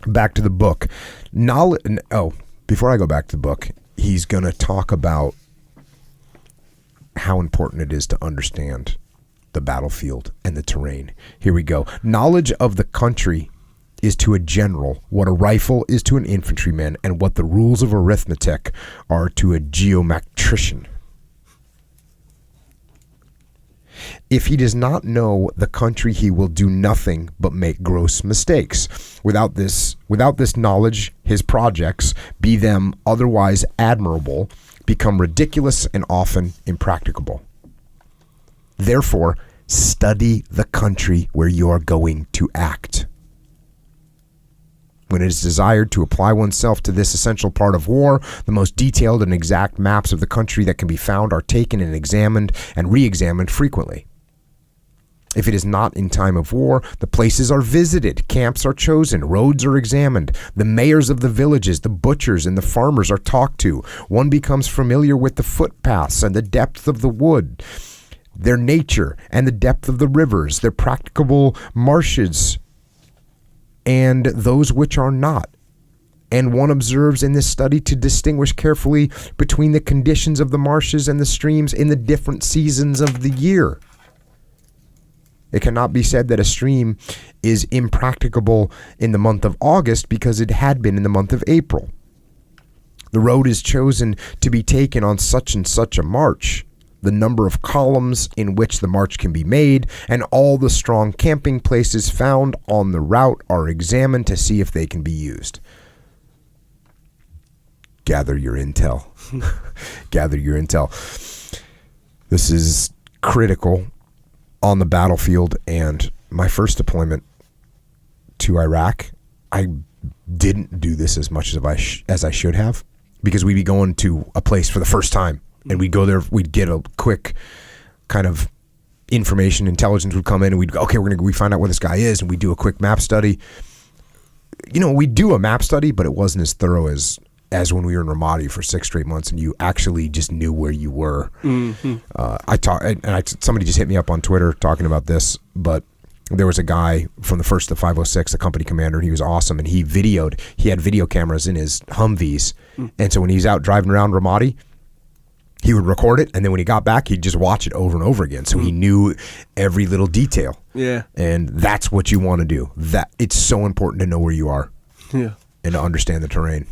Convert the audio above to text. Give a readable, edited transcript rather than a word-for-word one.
back to the book. Before I go back to the book, he's going to talk about how important it is to understand the battlefield and the terrain. Here we go. Knowledge of the country is to a general what a rifle is to an infantryman, and what the rules of arithmetic are to a geometrician. If he does not know the country, he will do nothing but make gross mistakes. Without this knowledge, his projects, be them otherwise admirable, become ridiculous and often impracticable. Therefore, study the country where you are going to act. When it is desired to apply oneself to this essential part of war, the most detailed and exact maps of the country that can be found are taken and examined and re-examined frequently. If it is not in time of war, the places are visited, camps are chosen, roads are examined, the mayors of the villages, the butchers, and the farmers are talked to. One becomes familiar with the footpaths and the depth of the wood, their nature and the depth of the rivers, their practicable marshes, and those which are not. And one observes in this study to distinguish carefully between the conditions of the marshes and the streams in the different seasons of the year. It cannot be said that a stream is impracticable in the month of August because it had been in the month of April. The road is chosen to be taken on such and such a march. The number of columns in which the march can be made, and all the strong camping places found on the route are examined to see if they can be used. Gather your intel. Gather your intel. This is critical on the battlefield. And my first deployment to Iraq, I didn't do this as much as I should have, because we'd be going to a place for the first time. And we'd go there, we'd get a quick kind of information, intelligence would come in, and we'd go, okay, we find out where this guy is, and we do a quick map study. You know, we do a map study, but it wasn't as thorough as when we were in Ramadi for 6 straight months, and you actually just knew where you were. Mm-hmm. Somebody just hit me up on Twitter talking about this, but there was a guy from the 1st to 506, the company commander, and he was awesome, and he had video cameras in his Humvees, and so when he was out driving around Ramadi, he would record it, and then when he got back, he'd just watch it over and over again. So he knew every little detail. Yeah. And that's what you want to do. It's so important to know where you are. Yeah. And to understand the terrain.